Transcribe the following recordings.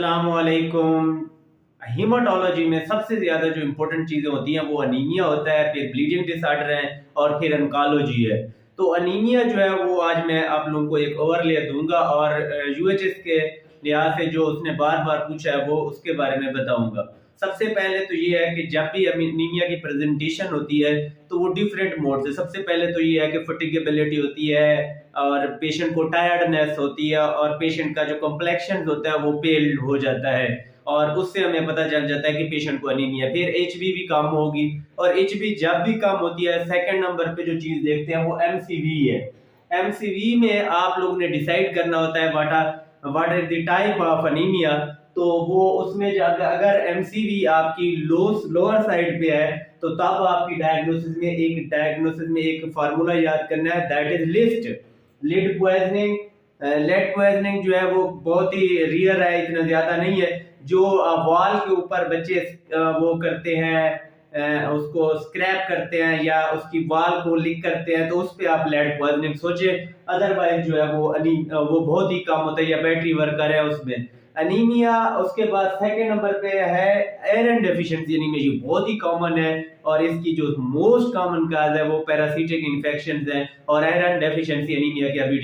अस्सलामुअलैकुम। हीमाटोलॉजी में सबसे ज़्यादा जो इम्पोर्टेंट चीज़ें होती हैं वो अनीमिया होता है, फिर ब्लीडिंग डिसऑर्डर है और फिर ऑन्कोलॉजी है। तो अनीमिया जो है वो आज मैं आप लोगों को एक ओवरले दूँगा और यूएचएस के लिहाज से जो उसने बार-बार पूछा है वो उसके बारे में बताऊँगा। सबसे पहले तो ये है कि जब भी अनीमिया की प्रेज़ेंटेशन होती है तो वो डिफरेंट मोड से सबसे पहले तो ये है कि फटीगेबिलिटी होती है और पेशेंट को टायर्डनेस होती है और पेशेंट का जो कॉम्प्लेक्शन होता है वो पेल हो जाता है और उससे हमें पता चल जाता है कि पेशेंट को अनीमिया। फिर एचबी भी कम होगी और एचबी जब भी कम होती है सेकंड नंबर पे जो चीज देखते हैं वो एमसीवी है। एमसीवी में आप लोगों ने डिसाइड करना होता है what is the type of anaemia. तो वो उसमें अगर एमसीवी आपकी लोअर साइड पे है तो तब आपकी डायग्नोसिस में एक फार्मूला याद करना है, that is list lead poisoning. Lead poisoning जो है वो बहुत ही रियर है, इतना ज्यादा नहीं है। जो वॉल के ऊपर बच्चे वो करते हैं, उसको स्क्रैप करते हैं या उसकी वॉल को लिक करते हैं तो उस पे आप लेड पॉइजनिंग सोचे। अदरवाइज जो है वो बहुत ही कम होता है या बैटरी वर्कर है उसमें अनीमिया। उसके बाद सेकंड नंबर पे है आयरन डेफिशिएंसी अनीमिया, ये बहुत ही कॉमन है और इसकी जो मोस्ट कॉमन काज है वो पैरासिटिक इन्फेक्शंस हैं और आयरन डेफिशिएंसी अनीमिया की अभी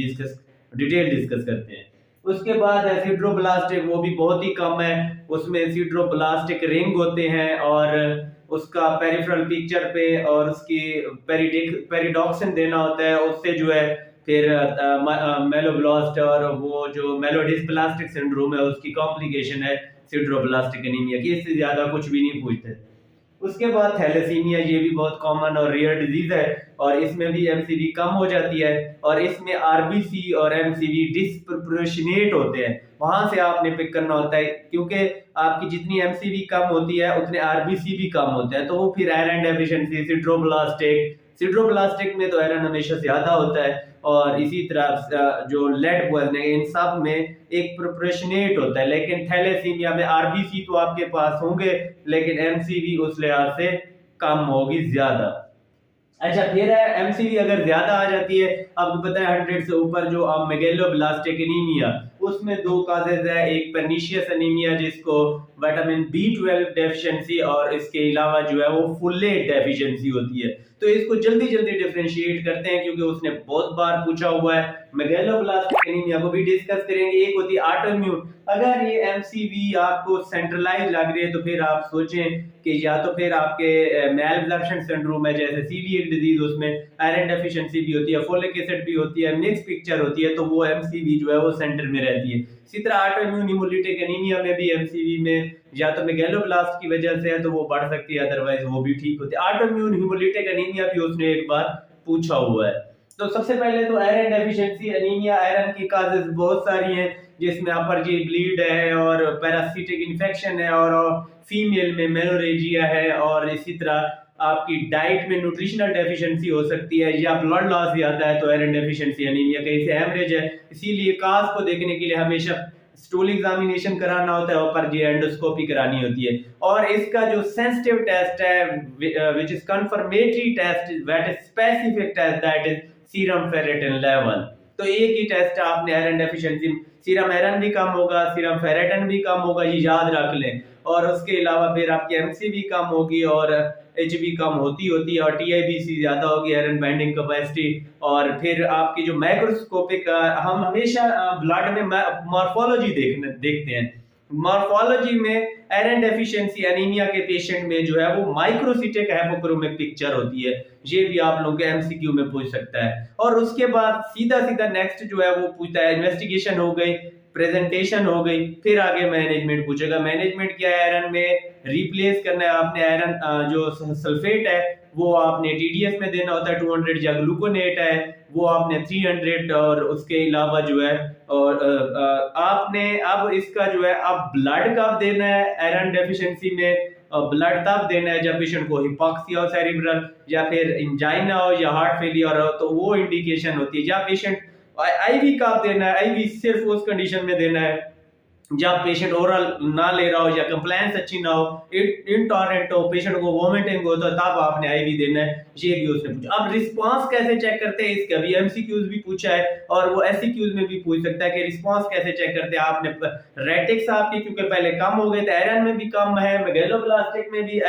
डिटेल डिस्कस करते हैं। उसके बाद है सिड्रोब्लास्टिक, वो भी बहुत ही कम है। उसमें सिड्रोब्लास्टिक रिंग होते हैं और उसका पेरिफेरल पिक्चर पे और उसकी पेरिडॉक्सिन देना होता है, उससे जो है फिर मेलोब्लास्ट और वो जो मेलोडिस्प्लास्टिक सिंड्रोम है उसकी कॉम्प्लिकेशन है सिड्रोब्लास्टिक एनीमिया की। इससे ज्यादा कुछ भी नहीं पूछते। उसके बाद थैलेसीमिया, ये भी बहुत कॉमन और रेयर डिजीज है और इसमें भी एमसीवी कम हो जाती है और इसमें आरबीसी और एमसीवी डिस्प्रोपोर्शनेट होते हैं। वहां से आपने पिक करना होता है क्योंकि आपकी जितनी एमसीवी कम होती है उतने आरबीसी भी कम होते हैं। तो वो फिर आयरन डेफिशिएंसी सिड्रोब्लास्टिक में तो आयरन हमेशा ज्यादा होता है और इसी तरह जो लेड पॉइजनिंग इन सब में एक प्रोपोर्शनेट होता है। लेकिन थैलेसीमिया में आरबीसी तो आपके पास होंगे लेकिन एमसीवी उस लिहाज से कम होगी ज्यादा। अच्छा, फिर है एमसीवी अगर ज्यादा आ जाती है, आपको पता है 100 से ऊपर जो मेगेलोब्लास्टिक एनीमिया, उसमें दो काजेज है, एक पर्निशियस एनीमिया जिसको विटामिन बी 12 डेफिशिएंसी और इसके अलावा जो है वो फोलेट डेफिशिएंसी होती है। तो इसको जल्दी जल्दी डिफरेंशिएट करते हैं क्योंकि उसने बहुत बार पूछा हुआ है। मेगेलोब्लास्टिक एनीमिया को भी डिस्कस करेंगे। एक होती है ऑटोइम्यून, अगर ये एमसीवी आपको सेंट्रलाइज लग रही है तो फिर आप सोचें कि या तो फिर आपके मैलएब्जॉर्प्शन सिंड्रोम है जैसे सीलिएक डिजीज, उसमें आयरन डेफिशिएंसी भी होती है, फोलिक एसिड भी होती है, मिक्स पिक्चर होती है, तो वो एमसीवी जो है वो सेंटर में रहती है। इसी तरह ऑटोइम्यून हिमोलिटिक एनीमिया में भी एमसीवी में या तो मेगेलोब्लास्ट की वजह से है तो वो बढ़ सकती है, अदरवाइज वो भी ठीक होती है। ऑटोइम्यून हिमोलिटिक एनीमिया भी उसने एक बार पूछा हुआ है। तो सबसे पहले तो आयरन डेफिशिएंसी एनीमिया, आयरन की काजेस बहुत सारी हैं जिसमें अपर जी ब्लीड है और पैरासिटिक इन्फेक्शन है और फीमेल में मेनोरेजिया है और इसी तरह आपकी डाइट में न्यूट्रिशनल डेफिशिएंसी हो सकती है या ब्लड लॉस ज्यादा है तो आयरन डेफिशिएंसी एनीमिया कहीं से हेमरेज है। इसीलिए काज को देखने के लिए हमेशा स्टूल एग्जामिनेशन कराना होता है और पर जी एंडोस्कोपी करानी होती है। और इसका जो सेंसिटिव टेस्ट है which is confirmatory test that is specific test that is serum ferritin level. तो एक ही टेस्ट आपने आयरन डेफिशिएंसी, सीरम आयरन भी कम होगा, सीरम फेरेटिन भी कम होगा, ये याद रख लें। और उसके अलावा फिर आपकी एमसी भी कम होगी और एच भी कम होती है और टीआईबीसी ज्यादा होगी, आयरन बाइंडिंग कैपेसिटी। और फिर आपकी जो माइक्रोस्कोपिक, हम हमेशा ब्लड में मॉर्फोलॉजी देखते हैं। मॉर्फोलॉजी में आयरन डेफिशिएंसी एनीमिया के पेशेंट में जो है वो माइक्रोसिटिक हाइपोक्रोमिक पिक्चर होती है। ये भी आप लोगों के एमसीक्यू में पूछ सकता है। और उसके बाद सीधा सीधा नेक्स्ट जो है वो पूछता है, इन्वेस्टिगेशन हो गई, प्रेजेंटेशन हो गई, फिर आगे मैनेजमेंट पूछेगा। मैनेजमेंट क्या है, आयरन में रिप्लेस करना है आपने, आयरन जो सल्फेट है वो आपने टीडीएस में देना होता है 200, या ग्लूकोनेट है वो आपने 300 और उसके अलावा जो है और आपने अब इसका जो है अब ब्लड कब देना है आयरन डेफिशिएंसी में, ब्लड तब देना है जब पेशेंट को हिपोक्सिया हो सेरिब्रल या फिर इंजाइना हो या हार्ट फेलियर हो, तो वो इंडिकेशन होती है। या पेशेंट आईवी कब देना है, आईवी सिर्फ उस कंडीशन में देना है जब पेशेंट ओरल ना ले रहा हो या कंप्लायंस अच्छी ना हो, इनटॉलरेंट हो, पेशेंट को वोमिटिंग हो, तो तब आपने आईवी देना है। ये भी उसने पूछा। अब रिस्पांस कैसे चेक करते हैं, इसका भी एमसीक्यूज भी पूछा है और वो एससीक्यूज में भी पूछ सकता है कि रिस्पांस कैसे चेक करते हैं आपने। रेटिक्स आपके क्योंकि पहले कम हो गए थे, आयरन में भी कम है, मेगैलोब्लास्टिक में भी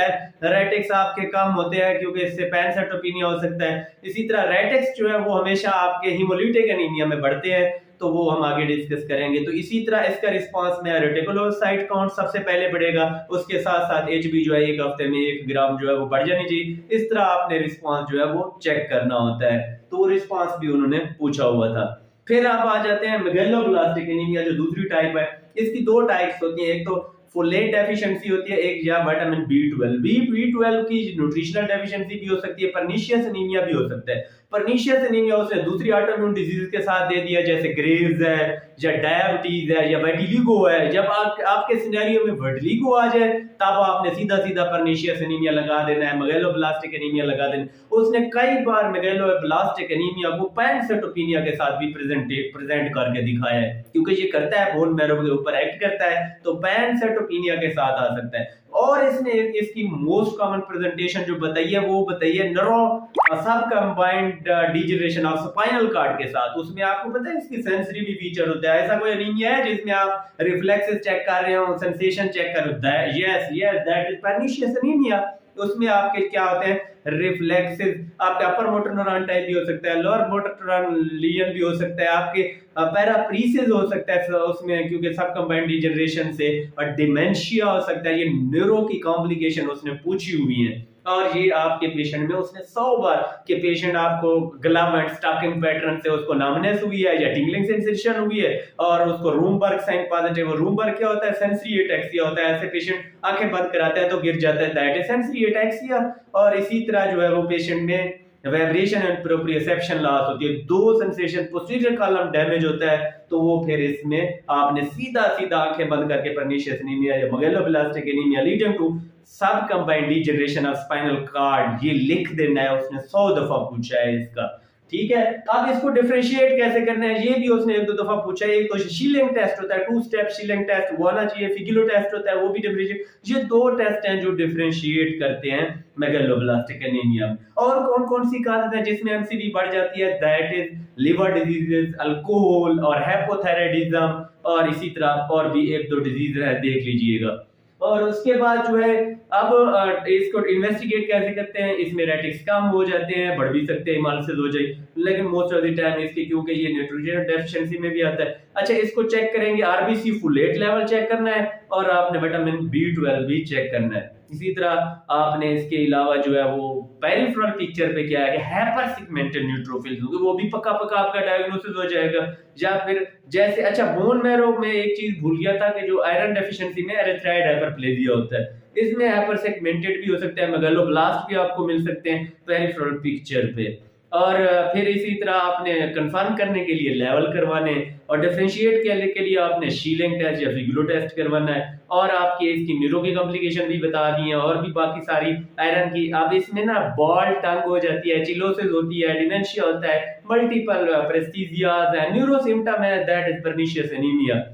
रेटिक्स आपके कम होते हैं क्योंकि इससे पैनसाइटोपिनिया हो सकता है। इसी तरह रेटिक्स जो है वो हमेशा आपके हीमोलिटिक एनीमिया में बढ़ते हैं, तो वो हम आगे डिस्कस करेंगे। तो इसी तरह इसका रिस्पांस में रेटिकुलोसाइट काउंट सबसे पहले बढ़ेगा, उसके साथ साथ एचबी जो है एक हफ्ते में 1 ग्राम जो है वो बढ़ जानी चाहिए। इस तरह आपने रिस्पांस जो है वो चेक करना होता है। तो रिस्पांस भी उन्होंने पूछा हुआ था। फिर आप आ जाते हैं मेगैलोब्लास्टिक एनीमिया, जो दूसरी टाइप है। इसकी 2 टाइप्स होती हैं, एक तो फोलेट डेफिशिएंसी होती है, एक या विटामिन बी12। बी12 की न्यूट्रिशनल डेफिशिएंसी भी हो सकती है, पर्नीशियस एनीमिया भी हो सकता है। पर्नीशियस एनीमिया उसने दूसरी ऑटोइम्यून डिजीज के साथ दे दिया, जैसे ग्रेव्स है या डायबिटीज है या वेटिलिगो है। जब आपके सिनेरियो में वेटिलिगो आ जाए तब आपने सीधा सीधा पर्नीशियस एनीमिया लगा देना है, मेगैलोब्लास्टिक एनीमिया लगा देना। उसने कई बार मेगैलोब्लास्टिक एनीमिया को पैनसाइटोपिनिया के साथ भी प्रेजेंट करके दिखाया है, क्योंकि ये करता है बोन मैरो के ऊपर एक्ट करता है, तो पैनसाइटोपिनिया के साथ आ सकता है। और इसने इसकी मोस्ट कॉमन प्रेजेंटेशन जो बताई है वो बताई है nerve sub combined degeneration of spinal cord के साथ। उसमें आपको पता है इसकी सेंसरी भी फीचर होता है। ऐसा कोई एनीमिया है जिसमें आप रिफ्लेक्सेस चेक कर रहे हो, सेंसेशन चेक कर रहे हो? Yes yes, that is pernicious anaemia. उसमें आपके क्या होते हैं, रिफ्लेक्सेस। आपके अपर मोटर न्यूरॉन टाइप भी हो सकता है, लोअर मोटर न्यूरॉन लीजन भी हो सकता है, आपके पैराप्रीसिस हो सकता है उसमें, क्योंकि सब कंबाइंड डिजनरेशन से, और डिमेंशिया हो सकता है। ये न्यूरो की कॉम्प्लिकेशन उसने पूछी हुई है। और ये आपके पेशेंट में उसने 100 बार के पेशेंट आपको ग्लव एंड स्टॉकिंग पैटर्न से उसको नमनेस हुई है या टिंगलिंग सेंसेशन हुई है और उसको रूमबर्ग साइन पॉजिटिव। रूमबर्ग क्या होता है, सेंसरी एटैक्सिया होता है। ऐसे पेशेंट आंखें बंद कराता है तो गिर जाता है, दैट इज सेंसरी एटैक्सिया। और इसी तरह जो है वो पेशेंट में वाइब्रेशन एंड प्रोप्रियोसेप्शन लॉस होती है, 2 सेंसेशन, पोस्टीरियर कॉलम डैमेज होता है, तो वो फिर इसमें आपने सीधा सीधा आंखें बंद करके पर्नीशियस एनीमिया या megaloblastic anaemia leading to sub combined degeneration of spinal cord ये लिख देना है। उसने 100 दफा पूछा है इसका, ठीक है। अब इसको डिफरेंशिएट कैसे करना है ये भी उसने 1-2 दफा पूछा है। एक तो शीलिंग टेस्ट होता है, 2 स्टेप शीलिंग टेस्ट वो आना चाहिए। फिगुलो टेस्ट होता है, वो भी डिफरेंशिएट। ये 2 टेस्ट हैं जो डिफरेंशिएट करते हैं मेगैलोब्लास्टिक एनीमिया। और कौन कौन सी काजेज है जिसमें एमसीवी बढ़ जाती है, that is liver diseases, alcohol और हाइपोथायराइडिज्म, और इसी तरह और भी 1-2 डिजीज है, देख लीजिएगा। और उसके बाद जो है अब इसको इन्वेस्टिगेट कैसे करते हैं। इसमें रेटिक्स कम हो जाते हैं, बढ़ भी सकते हैं, हिमालसिस हो जाए, लेकिन मोस्ट ऑफ द टाइम इसके क्योंकि ये न्यूट्रिशन डेफिशिएंसी में भी आता है। अच्छा, इसको चेक करेंगे, आरबीसी फोलेट लेवल चेक करना है और आपने विटामिन बी12 भी चेक करना है। इसी तरह आपने इसके अलावा जो है वो पेरिफेरल पिक्चर पे क्या है कि हाइपर सेगमेंटेड न्यूट्रोफिल्स, वो भी पक्का पक्का आपका डायग्नोसिस हो जाएगा। या फिर जैसे अच्छा बोन मैरो में एक चीज भूल गया था कि जो आयरन डेफिशिएंसी में एरिथ्राइड हाइपरप्लेजिया होता है, इसमें हाइपर सेगमेंटेड भी हो सकता है, मेगालोब्लास्ट भी आपको मिल सकते हैं पेरिफेरल पिक्चर पे। और फिर इसी तरह आपने कंफर्म करने के लिए लेवल करवाने और डिफरेंशिएट के लिए आपने शीलिंग टेस्ट या फिगुलो टेस्ट करवाना है। और आपकी इसकी न्यूरो की कॉम्प्लिकेशन भी बता दी है और भी बाकी सारी आयरन की। अब इसमें ना बॉल टंग हो जाती है, चिलोसिस होती है, डिमेंशिया होता है, मल्टीपल प्रेस्टीजियाज है, न्यूरो सिम्टम है, दैट इज पर्नीशियस एनीमिया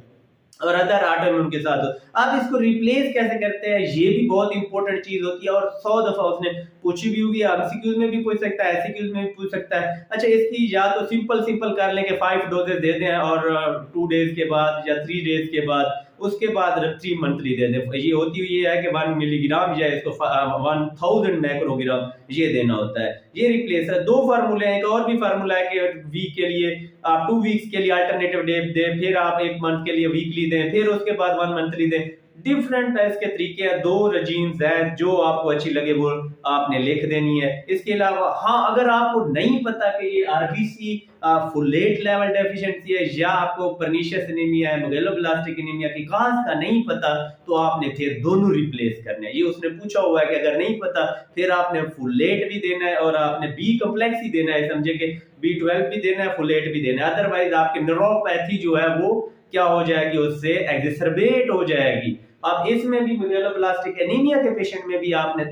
और अदर ऑटोइम्यून के साथ। आप इसको रिप्लेस कैसे करते हैं ये भी बहुत इंपॉर्टेंट चीज होती है और 100 दफा उसने पूछी भी हुई है। एमसीक्यूज में भी पूछ सकता है, एससीक्यूज में भी पूछ सकता है। अच्छा, इसकी या तो सिंपल कर लेंगे, 5 डोजेस दे दें और 2 डेज के बाद या 3 डेज के बाद, उसके बाद 3 मंथली दे दें। ये होती हुई है कि 1 मिलीग्राम या इसको 1000 मैक्रोग्राम ये देना होता है। ये रिप्लेस है। 2 फार्मूले हैं, एक और भी फार्मूला है कि वीक के लिए आप 2 वीक्स के लिए अल्टरनेटिव डे दें, फिर आप 1 मंथ के लिए वीकली दें, फिर उसके बाद 1 मंथली दें। डिफरेंट टेस्ट के तरीके हैं, 2 रेजीम्स हैं, जो आपको अच्छी लगे वो आपने लिख देनी है। इसके अलावा हाँ, अगर आपको नहीं पता कि ये आरबीसी फोलेट लेवल डेफिशिएंसी है या आपको पर्नीशियस एनीमिया है, मेगैलोब्लास्टिक एनीमिया की काज का नहीं पता, तो आपने फिर दोनों रिप्लेस करने हैं। ये उसने पूछा हुआ है कि अगर नहीं पता फिर आपने फोलेट भी देना है और आपने बी कॉम्प्लेक्स ही देना है, समझे कि बी12 भी देना है, फोलेट भी देना है। अदरवाइज आपकी न्यूरोपैथी जो है वो क्या हो जाएगी, उससे एग्जैसरबेट हो जाएगी। अब इसमें भी मेगैलोब्लास्टिक एनीमिया के पेशेंट में भी आपने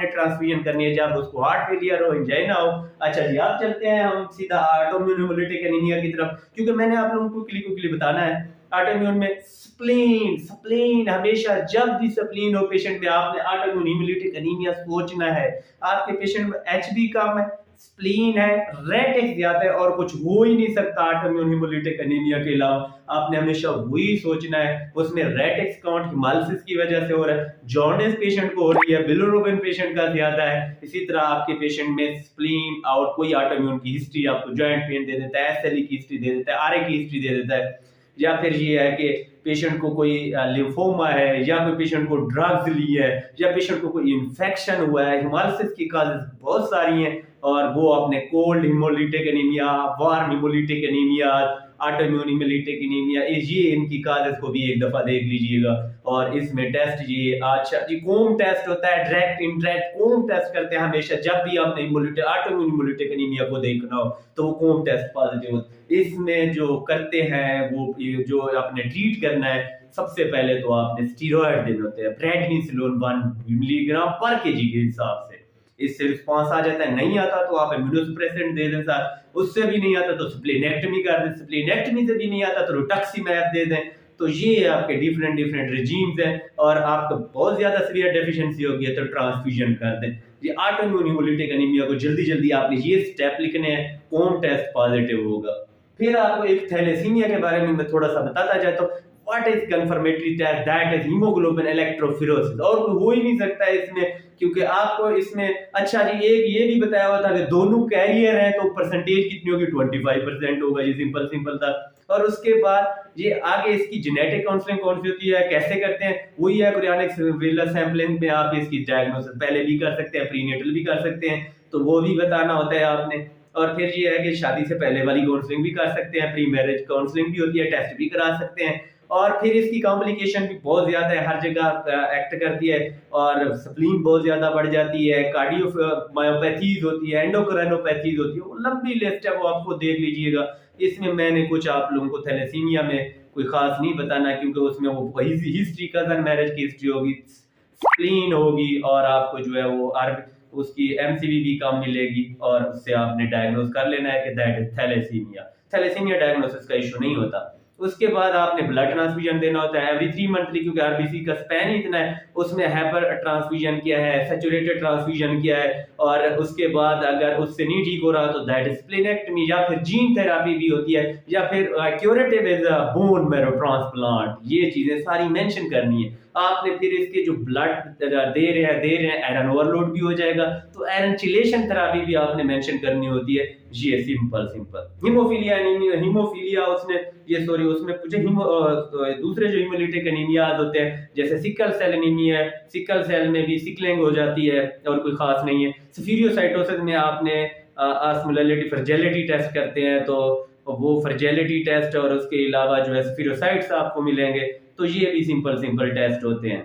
ट्रांसफ्यूजन करनी है जब उसको हार्ट फेलियर हो, एंजाइना हो। अच्छा जी, अब चलते हैं हम सीधा ऑटोइम्यून हेमोलिटिक एनीमिया की तरफ, क्योंकि मैंने आप लोगों को क्विकली बताना है। ऑटोइम्यून में स्प्लीन, स्प्लीन हमेशा जब भी स्प्लीन हो पेशेंट में आपने ऑटोइम्यून हेमोलिटिक एनीमिया सोचना है। आपके पेशेंट में एचबी कम है, स्प्लीन है, रेट एक्स ज्यादा है और कुछ हो ही नहीं सकता ऑटोइम्यून हेमोलिटिक एनीमिया के अलावा। आपने हमेशा वही सोचना है, उसमें रेट एक्स काउंट हिमालसिस की वजह से हो रहा है, जॉन्डिस पेशेंट को हो रही है, बिलिरुबिन पेशेंट का ज्यादा है। इसी तरह आपके पेशेंट में स्प्लीन और कोई ऑटोइम्यून की हिस्ट्री आपको जॉइंट पेन दे देता है, एसएलई की हिस्ट्री दे देता है, आरए की हिस्ट्री दे देता है, या फिर ये है कि पेशेंट को कोई लिम्फोमा है, या कोई पेशेंट को ड्रग्स ली है, या पेशेंट को कोई इन्फेक्शन हुआ है। हिमालसिस की काजेस बहुत सारी हैं और वो आपने cold haemolytic anaemia, warm haemolytic anaemia, autoimmune haemolytic anaemia, ये इनकी काजेस को भी एक दफा देख लीजिएगा। और इसमें टेस्ट ये अच्छा जी कोम टेस्ट होता है, डायरेक्ट इनडायरेक्ट कोम टेस्ट करते हैं हमेशा जब भी आपने हिमोलिटिक ऑटोइम्यून हेमोलिटिक एनीमिया को देखना हो तो वो कोम टेस्ट पॉजिटिव होता है। इसमें जो करते हैं वो जो आपने ट्रीट करना है, सबसे पहले तो आपने स्टीरॉयड देने होते हैं, प्रेडनिसोलोन 1 मिलीग्राम पर केजी के हिसाब से। इससे रिस्पांस आ जाता है, नहीं आता तो आप इम्यूनोसप्रेसेंट दे दें साथ, उससे भी नहीं आता तो स्प्लेनेक्टमी कर दें, स्प्लेनेक्टमी से भी नहीं आता तो रिटक्सीमैब दे दें। तो ये आपके डिफरेंट डिफरेंट रिजीम्स हैं और आपको बहुत ज्यादा सीवियर डेफिशिएंसी होगी है तो ट्रांसफ्यूजन कर दें। ये ऑटोइम्यून हेमोलिटिक एनीमिया को जल्दी जल्दी आपने ये स्टेप लिखने हैं, कोम टेस्ट पॉजिटिव होगा। फिर आपको एक थैलेसीमिया के बारे में मैं थोड़ा सा बताता जाता हूँ। What is confirmatory test, that is haemoglobin electrophoresis, और हो ही नहीं सकता है इसमें, क्योंकि आपको इसमें अच्छा जी एक ये भी बताया हुआ था कि दोनों कैरियर हैं तो परसेंटेज कितनी होगी, 25% होगा। ये सिंपल सिंपल था। और उसके बाद ये आगे इसकी जेनेटिक काउंसलिंग कौन सी होती है, कैसे करते हैं, वही है कुरियानिक वेलर सैंपलिंग में आप इसकी डायग्नोसिस पहले भी कर सकते हैं, प्रीनेटल भी कर सकते हैं, तो वो भी बताना होता है आपने। और फिर ये है कि शादी से पहले वाली काउंसलिंग भी कर सकते हैं, प्री मैरिज काउंसलिंग भी होती है, टेस्ट भी करा सकते हैं। और फिर इसकी कॉम्प्लिकेशन भी बहुत ज्यादा है, हर जगह एक्ट करती है और स्प्लीन बहुत ज्यादा बढ़ जाती है, कार्डियोमायोपैथीज होती है, एंडोक्राइनोपैथीज होती है, वो लंबी लिस्ट है, वो आपको देख लीजिएगा। इसमें मैंने कुछ आप लोगों को थैलेसीमिया में कोई खास नहीं बताना, क्योंकि उसमें वो हिस्ट्री, कजन मैरिज की हिस्ट्री होगी, स्प्लीन होगी और आपको जो है वो उसकी एमसीवी भी कम मिलेगी और उससे आपने डायग्नोज कर लेना है कि that is thalassaemia. Thalassaemia diagnosis का इशू नहीं होता। उसके बाद आपने ब्लड ट्रांसफ्यूजन देना होता है एवरी 3 मंथली, क्योंकि आरबीसी का स्पैन ही इतना है। उसमें हाइपर ट्रांसफ्यूजन किया है, सैचुरेटेड ट्रांसफ्यूजन किया है, और उसके बाद अगर उससे नहीं ठीक हो रहा तो दैट इज स्प्लेनेक्टमी, या फिर जीन थेरापी भी होती है, या फिर curative is bone marrow transplant. ये चीजें सारी मेंशन करनी है आपने। फिर इसके जो ब्लड दे रहे हैं आयरन ओवरलोड भी हो जाएगा, तो आयरन चिलेशन थेरापी भी आपने मेंशन करनी होती है। ये सिंपल हीमोफीलिया एनीमिया, हीमोफीलिया उसमें कुछ दूसरे जो हीमोलिटिक एनीमियाज होते हैं, जैसे सिकल सेल एनीमिया है, सिकल सेल में भी सिकलिंग हो जाती है और कोई खास नहीं है। स्फीरियोसाइटोसिस में आपने ऑस्मोलैरिटी फ्रैजिलिटी टेस्ट करते हैं, तो वो फ्रैजिलिटी टेस्ट और उसके अलावा जो है स्फीरोसाइट्स आपको मिलेंगे, तो ये भी सिंपल टेस्ट होते हैं।